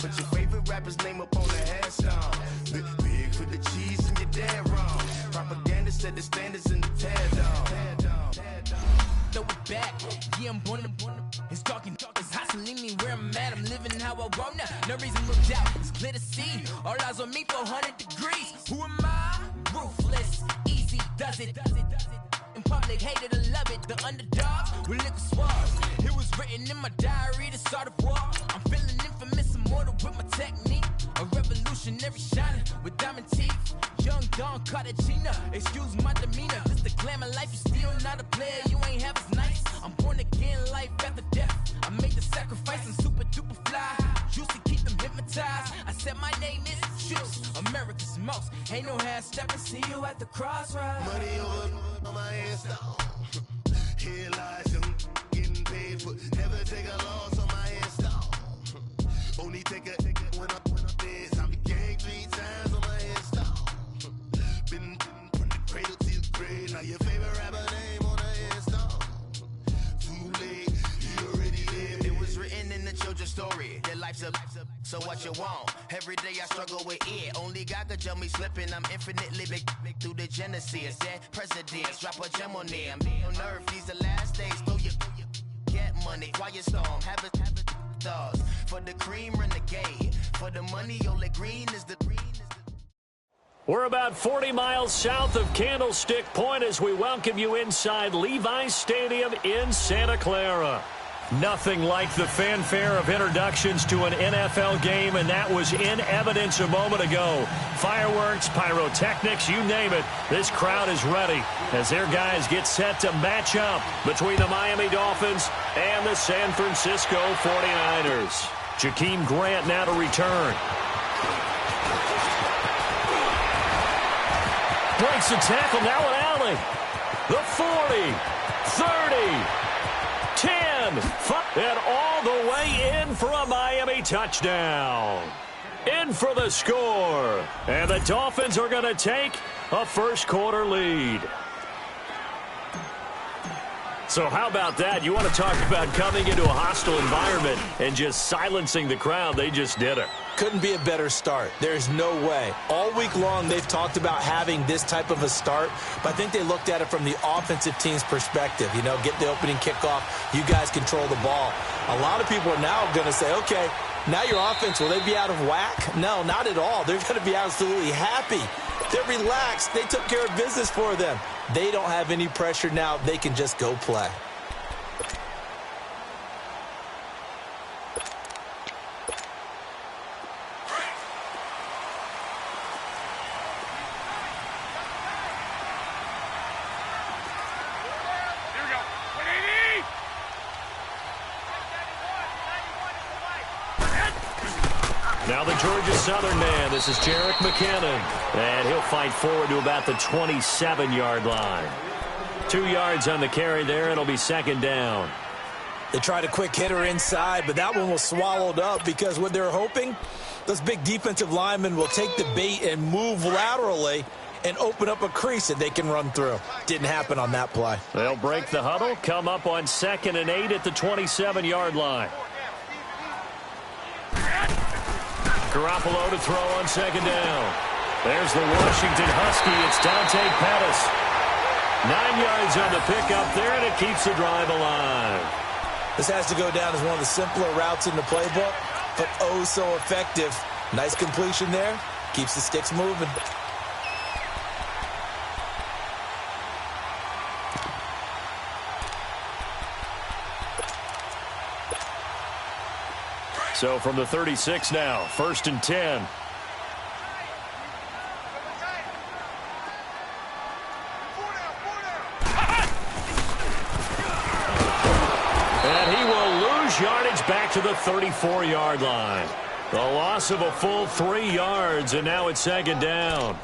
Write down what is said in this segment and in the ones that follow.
Put your favorite rapper's name up on the headstone. Big for the cheese and you're dead wrong. Propaganda set the standards in the tear down. Throw it back, yeah, I'm born to it's talking, it's hustling me where I'm at. I'm living how I want now. No reason to look out, it's clear to see. All eyes on me for 100 degrees. Who am I? Ruthless, easy, does it. In public, hated or love it. The underdogs with liquor swabs. It was written in my diary to start a war. I'm feeling infamous, immortal with my technique. A revolutionary shining with diamond teeth. Young Don Cartagena, excuse my demeanor. This the glamour life, you still not a player. You ain't half as nice. I'm born again, life after death. I made the sacrifice, I'm super duper fly. Used to keep them hypnotized. I said my name is Juice, America's most. Ain't no half stepping, see you at the crossroads. Money over on my headstone. Here lies them getting paid for. Never take a loss on my headstone. Only take a when I'm dead. I became 3 times on my headstone. Been from the cradle to the grave. Now your favorite rapper name on the headstone. Too late, you already lived. It was written in the children's story. Their life's a so what you want? Every day I struggle with it. Only God could tell me slipping. I'm infinitely big through the genesis. Dead presidents, drop a gem on them. On earth, these the last days. Throw your get money, quiet storm. Have it stars. For the cream, renegade. For the money, only green is the green. We're about 40 miles south of Candlestick Point as we welcome you inside Levi's Stadium in Santa Clara. Nothing like the fanfare of introductions to an NFL game, and that was in evidence a moment ago. Fireworks, pyrotechnics, you name it. This crowd is ready as their guys get set to match up between the Miami Dolphins and the San Francisco 49ers. Jakeem Grant now to return. Breaks the tackle, now an alley. The 40, 30, 10, 5, and all the way in for a Miami touchdown. In for the score. And the Dolphins are going to take a first quarter lead. So how about that? You want to talk about coming into a hostile environment and just silencing the crowd. They just did it. Couldn't be a better start. There's no way. All week long, they've talked about having this type of a start, but I think they looked at it from the offensive team's perspective. You know, get the opening kickoff. You guys control the ball. A lot of people are now going to say, okay, now your offense, will they be out of whack? No, not at all. They're going to be absolutely happy. They're relaxed. They took care of business for them. They don't have any pressure now. They can just go play. Now the Georgia Southern man, this is Jerick McKinnon, and he'll fight forward to about the 27-yard line. 2 yards on the carry there, it'll be second down. They tried a quick hitter inside, but that one was swallowed up because what they're hoping, those big defensive linemen will take the bait and move laterally and open up a crease that they can run through. Didn't happen on that play. They'll break the huddle, come up on 2nd and 8 at the 27-yard line. Garoppolo to throw on second down. There's the Washington Husky. It's Dante Pettis. 9 yards on the pickup there, and it keeps the drive alive. This has to go down as one of the simpler routes in the playbook, but oh so effective. Nice completion there. Keeps the sticks moving. So from the 36 now, 1st and 10. And he will lose yardage back to the 34-yard line. The loss of a full 3 yards, and now it's second down.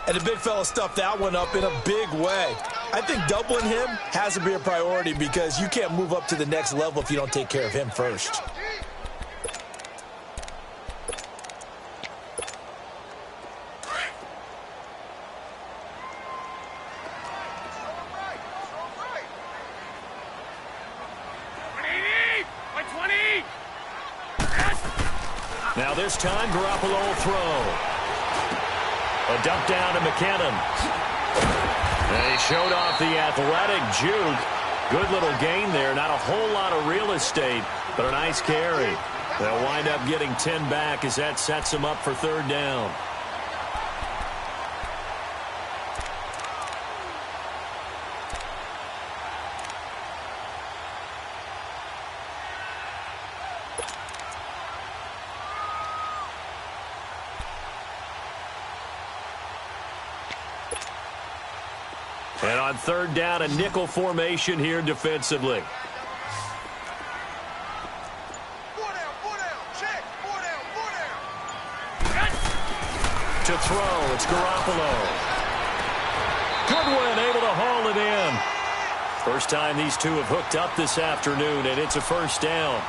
And the big fella stuffed that one up in a big way. I think doubling him has to be a priority because you can't move up to the next level if you don't take care of him first. Now this time, Garoppolo will throw. A dump down to McKinnon. And he showed off the athletic juke. Good little gain there. Not a whole lot of real estate, but a nice carry. They'll wind up getting 10 back as that sets them up for third down. And on third down, a nickel formation here defensively. To throw, it's Garoppolo. Goodwin able to haul it in. First time these two have hooked up this afternoon, and it's a first down.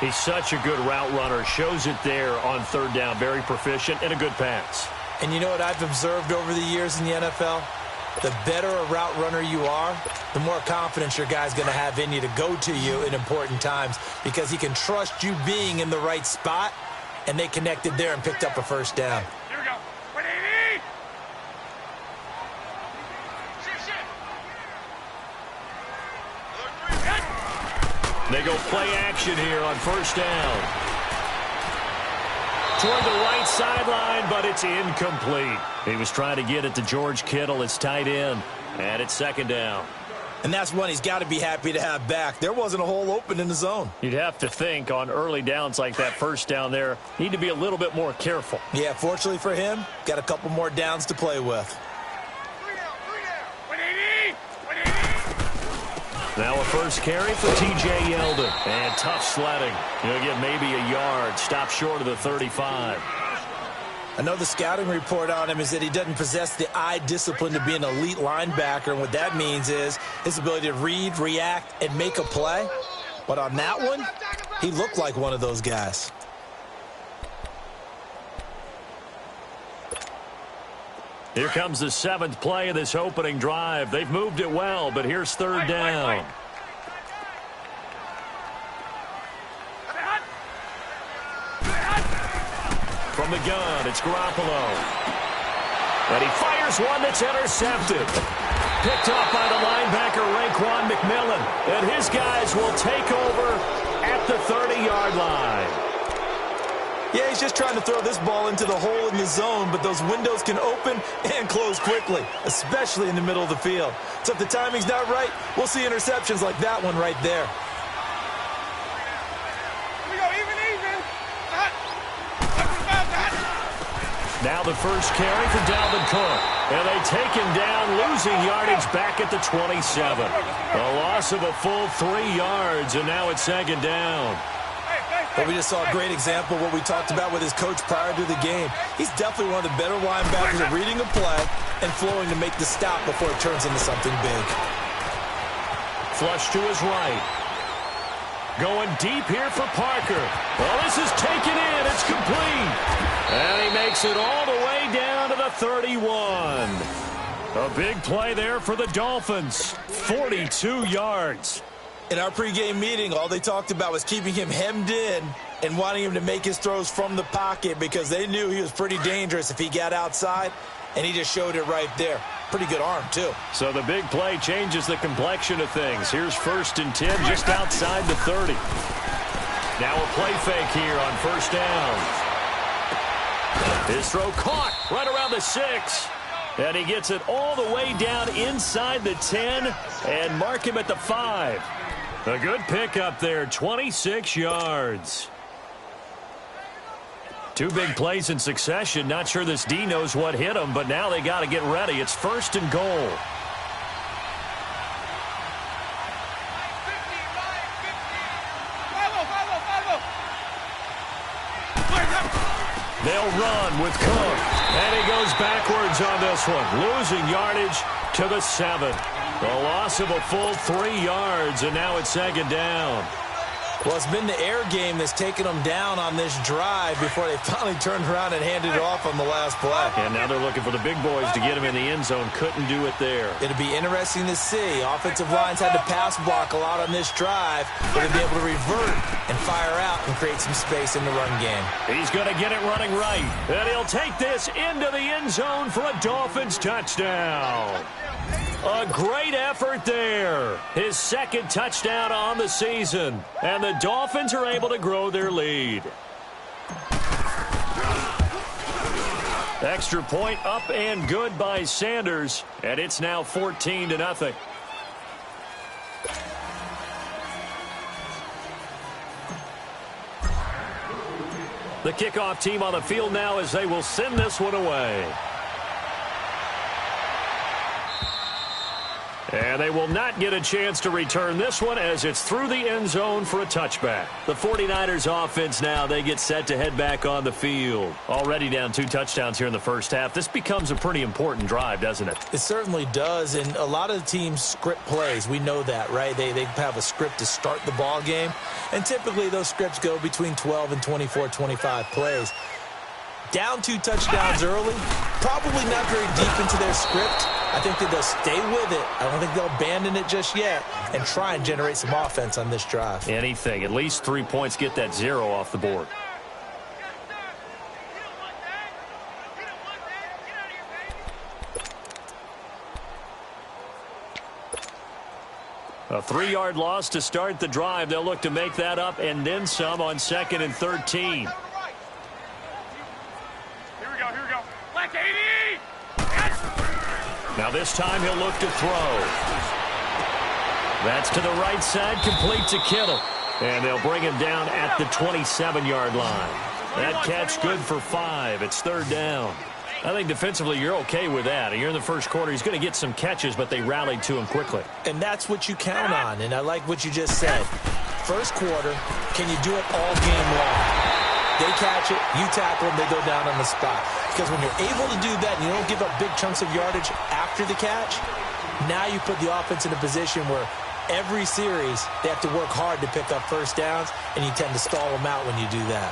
He's such a good route runner. Shows it there on third down. Very proficient and a good pass. And you know what I've observed over the years in the NFL? The better a route runner you are, the more confidence your guy's going to have in you to go to you in important times because he can trust you being in the right spot, and they connected there and picked up a first down. Here we go. They go play action here on first down. Toward the right sideline, but it's incomplete. He was trying to get it to George Kittle. It's tight end, and it's second down. And that's one he's got to be happy to have back. There wasn't a hole open in the zone. You'd have to think on early downs like that first down there, need to be a little bit more careful. Yeah, fortunately for him, got a couple more downs to play with. Now a first carry for T.J. Yeldon. And tough sledding. He'll get maybe a yard. Stop short of the 35. I know the scouting report on him is that he doesn't possess the eye discipline to be an elite linebacker. And what that means is his ability to read, react, and make a play. But on that one, he looked like one of those guys. Here comes the seventh play of this opening drive. They've moved it well, but here's third down. From the gun, it's Garoppolo. And he fires one that's intercepted. Picked up by the linebacker, Raekwon McMillan. And his guys will take over at the 30-yard line. Yeah, he's just trying to throw this ball into the hole in the zone, but those windows can open and close quickly, especially in the middle of the field. So if the timing's not right, we'll see interceptions like that one right there. Here we go, even. Now the first carry for Dalvin Cook. And they take him down, losing yardage back at the 27. A loss of a full 3 yards, and now it's second down. But we just saw a great example of what we talked about with his coach prior to the game. He's definitely one of the better linebackers at reading a play and flowing to make the stop before it turns into something big. Flush to his right. Going deep here for Parker. Well, this is taken in. It's complete. And he makes it all the way down to the 31. A big play there for the Dolphins. 42 yards. In our pregame meeting, all they talked about was keeping him hemmed in and wanting him to make his throws from the pocket because they knew he was pretty dangerous if he got outside, and he just showed it right there. Pretty good arm, too. So the big play changes the complexion of things. Here's 1st and 10 just outside the 30. Now a play fake here on first down. His throw caught right around the 6. And he gets it all the way down inside the 10 and mark him at the 5. A good pickup there, 26 yards. 2 big plays in succession. Not sure this D knows what hit him, but now they got to get ready. It's 1st and goal. They'll run with Cook. And he goes backwards on this one, losing yardage to the 7. A loss of a full 3 yards, and now it's second down. Well, it's been the air game that's taken them down on this drive before they finally turned around and handed it off on the last play. And now they're looking for the big boys to get him in the end zone. Couldn't do it there. It'll be interesting to see. Offensive lines had to pass block a lot on this drive, but they'll be able to revert and fire out and create some space in the run game. He's going to get it running right. And he'll take this into the end zone for a Dolphins touchdown. A great effort there. His second touchdown on the season. And the Dolphins are able to grow their lead. Extra point up and good by Sanders. And it's now 14-0. The kickoff team on the field now as they will send this one away. And they will not get a chance to return this one as it's through the end zone for a touchback. The 49ers offense now, they get set to head back on the field. Already down 2 touchdowns here in the first half. This becomes a pretty important drive, doesn't it? It certainly does, and a lot of the teams script plays. We know that, right? They have a script to start the ball game, and typically those scripts go between 12 and 24, 25 plays. Down 2 touchdowns early, probably not very deep into their script. I think that they'll stay with it. I don't think they'll abandon it just yet and try and generate some offense on this drive. Anything. At least 3 points, get that 0 off the board. A 3-yard loss to start the drive. They'll look to make that up and then some on 2nd and 13. Now this time he'll look to throw. That's to the right side, complete to Kittle. And they'll bring him down at the 27-yard line. That catch good for 5. It's 3rd down. I think defensively you're okay with that. You're in the first quarter. He's going to get some catches, but they rallied to him quickly. And that's what you count on, and I like what you just said. First quarter, can you do it all game long? They catch it, you tackle them, they go down on the spot. Because when you're able to do that and you don't give up big chunks of yardage after the catch, now you put the offense in a position where every series they have to work hard to pick up first downs, and you tend to stall them out when you do that.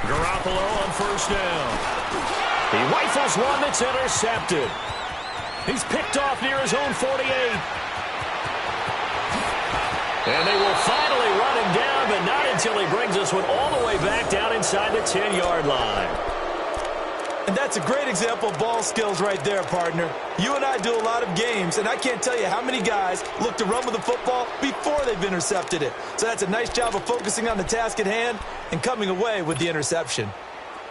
Garoppolo on first down. He rifles one that's intercepted. He's picked off near his own 48. And they will finally run him down, but not until he brings this one all the way back down inside the 10-yard line. And that's a great example of ball skills right there, partner. You and I do a lot of games, and I can't tell you how many guys look to run with the football before they've intercepted it. So that's a nice job of focusing on the task at hand and coming away with the interception.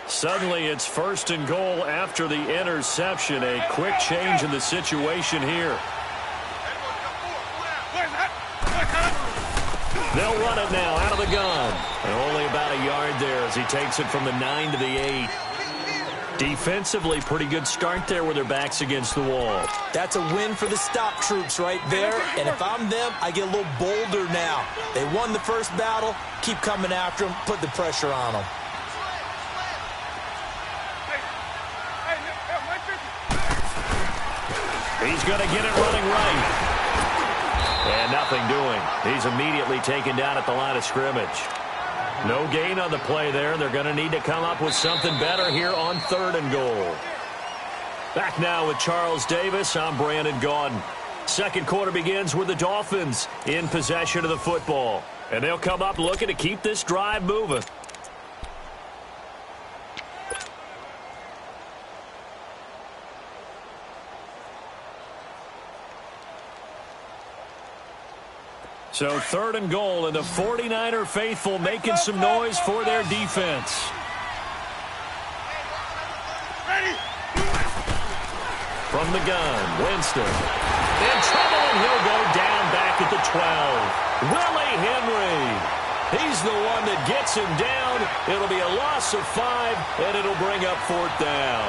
Suddenly it's 1st and goal after the interception. A quick change in the situation here. They'll run it now out of the gun. And only about a yard there as he takes it from the 9 to the 8. Defensively, pretty good start there with their backs against the wall. That's a win for the stop troops right there. And if I'm them, I get a little bolder now. They won the first battle. Keep coming after them. Put the pressure on them. He's going to get it running right. And nothing doing. He's immediately taken down at the line of scrimmage. No gain on the play there. They're going to need to come up with something better here on 3rd and goal. Back now with Charles Davis. I'm Brandon Gaudin. Second quarter begins with the Dolphins in possession of the football. And they'll come up looking to keep this drive moving. So 3rd and goal, and the 49er faithful making some noise for their defense. From the gun, Winston. In trouble, and he'll go down back at the 12. Willie Henry. He's the one that gets him down. It'll be a loss of 5, and it'll bring up 4th down.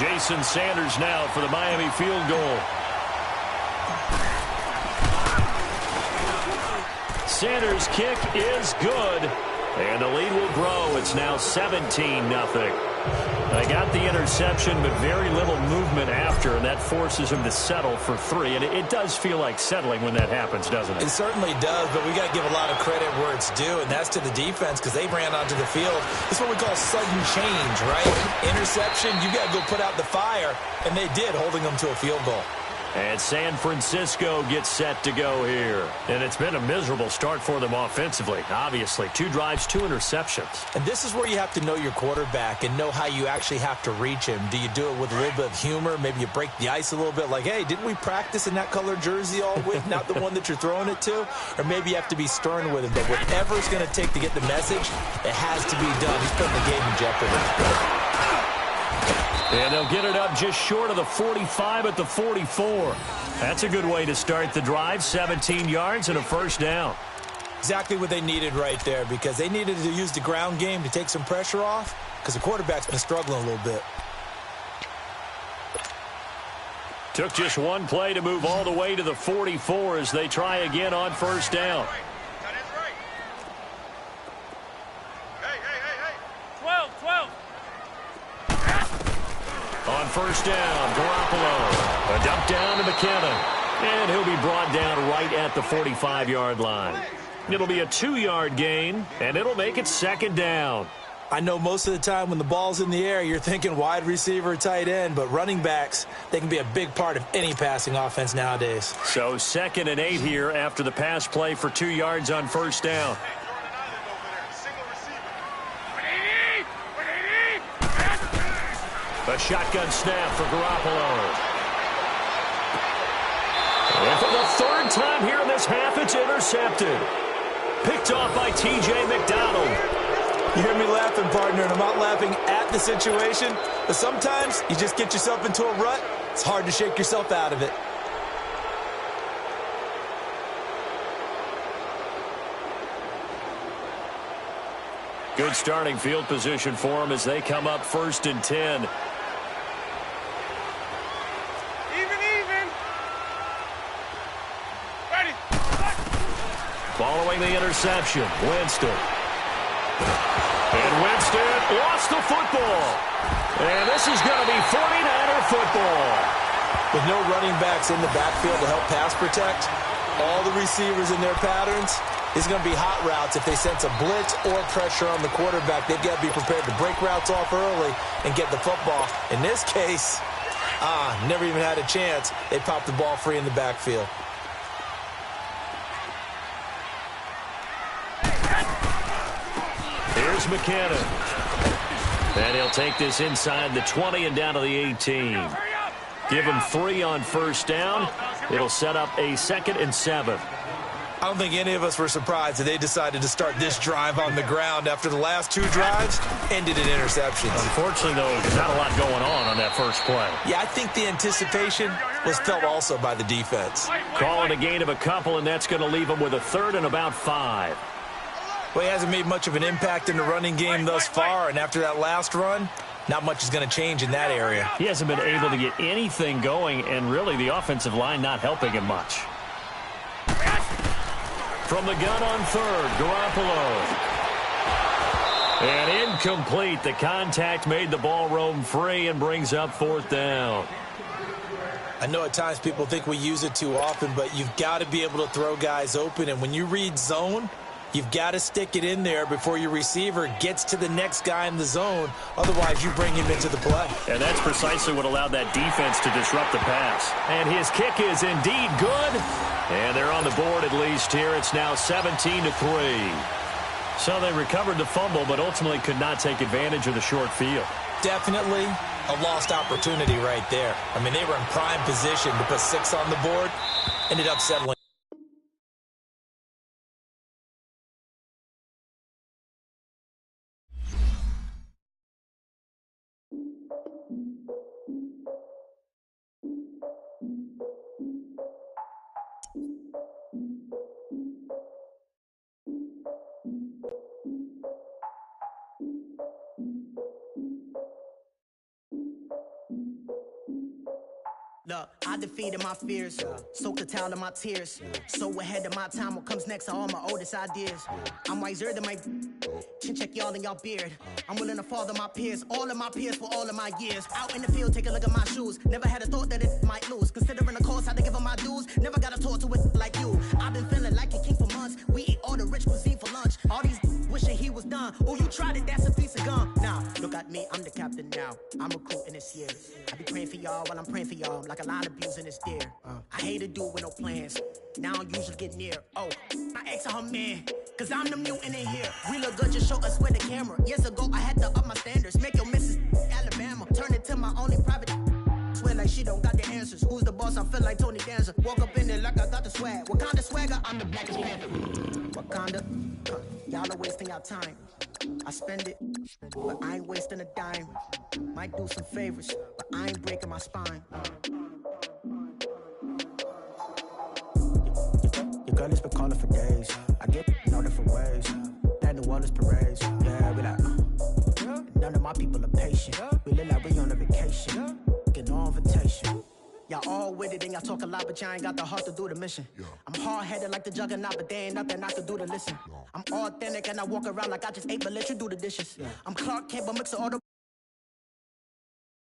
Jason Sanders now for the Miami field goal. Sanders' kick is good, And the lead will grow. It's now 17-0. They got the interception, but very little movement after, and that forces him to settle for 3. And it does feel like settling when that happens, doesn't it? It certainly does, but we got to give a lot of credit where it's due, and that's to the defense because they ran onto the field. It's what we call sudden change, right? Interception, you got to go put out the fire, and they did, holding them to a field goal. And San Francisco gets set to go here. And it's been a miserable start for them offensively. Obviously, 2 drives, 2 interceptions. And this is where you have to know your quarterback and know how you actually have to reach him. Do you do it with a little bit of humor? Maybe you break the ice a little bit like, hey, didn't we practice in that color jersey all week? Not the one that you're throwing it to? Or maybe you have to be stern with him. But whatever it's going to take to get the message, it has to be done. He's putting the game in jeopardy. And they'll get it up just short of the 45 at the 44. That's a good way to start the drive. 17 yards and a first down. Exactly what they needed right there because they needed to use the ground game to take some pressure off because the quarterback's been struggling a little bit. Took just one play to move all the way to the 44 as they try again on first down. On first down, Garoppolo. A dump down to McKinnon. And he'll be brought down right at the 45-yard line. It'll be a 2-yard gain, and it'll make it second down. I know most of the time when the ball's in the air, you're thinking wide receiver, tight end, but running backs, they can be a big part of any passing offense nowadays. So 2nd and 8 here after the pass play for 2 yards on first down. A shotgun snap for Garoppolo. And for the 3rd time here in this half, it's intercepted. Picked off by T.J. McDonald. You hear me laughing, partner, and I'm not laughing at the situation, but sometimes you just get yourself into a rut. It's hard to shake yourself out of it. Good starting field position for them as they come up 1st and 10. Following the interception, Winston. And Winston lost the football. And this is going to be 49er football. With no running backs in the backfield to help pass protect, all the receivers in their patterns, it's going to be hot routes. If they sense a blitz or pressure on the quarterback, they've got to be prepared to break routes off early and get the football. In this case, never even had a chance. They popped the ball free in the backfield. Here's McKinnon. And he'll take this inside the 20 and down to the 18. Give him 3 on first down. It'll set up a 2nd and 7. I don't think any of us were surprised that they decided to start this drive on the ground after the last 2 drives ended in interceptions. Unfortunately, though, there's not a lot going on that first play. Yeah, I think the anticipation was felt also by the defense. Calling a gain of a couple, and that's going to leave him with a 3rd and about 5. Well, he hasn't made much of an impact in the running game thus far, and after that last run, not much is going to change in that area. He hasn't been able to get anything going, and really the offensive line not helping him much. From the gun on 3rd, Garoppolo. And incomplete. The contact made the ball roam free and brings up 4th down. I know at times people think we use it too often, but you've got to be able to throw guys open, and when you read zone, you've got to stick it in there before your receiver gets to the next guy in the zone. Otherwise, you bring him into the play. And that's precisely what allowed that defense to disrupt the pass. And his kick is indeed good. And they're on the board at least here. It's now 17-3. So they recovered the fumble, but ultimately could not take advantage of the short field. Definitely a lost opportunity right there. I mean, they were in prime position to put 6 on the board. Ended up settling. Look, I defeat feeding my fears. Soak the towel in my tears. So ahead of my time, what comes next are all my oldest ideas. I'm wiser than my chin check y'all in y'all beard. I'm willing to father my peers, all of my peers for all of my years. Out in the field, take a look at my shoes. Never had a thought that it might lose. Considering the cost, how to give them my dues. Never got a talk to it like you. I've been feeling like a king for months. We eat all the rich cuisine for lunch. All these wishing he was done. Oh, you tried it, that's a piece of gum. Now, look at me, I'm the captain now. I'm recruiting this year. I be praying for y'all while I'm praying for y'all. Like a line abusing this deer. I hate to do with no plans. Now I usually get near. Oh, my ex on her man. Cause I'm the mutant in here. We look good, just show us where the camera. Years ago, I had to up my standards. Make your missus Alabama. Turn it to my only private. Swear like she don't got the answers. Who's the boss? I feel like Tony Danza. Walk up in there like I got the swag. What kind of swagger? I'm the blackest panther. Wakanda. Y'all are wasting your time. I spend it, but I ain't wasting a dime. Might do some favors, but I ain't breaking my spine. Your girl has been calling for days. I get in all different ways. That New Orleans parades. Yeah, we like, none of my people are patient. We live like we on a vacation. Get no invitation. Y'all all with it and y'all talk a lot, but y'all ain't got the heart to do the mission. I'm hard-headed like the juggernaut, but there ain't nothing I can do to listen. I'm authentic and I walk around like I just ate, but let you do the dishes. I'm Clark Kent, but mix all the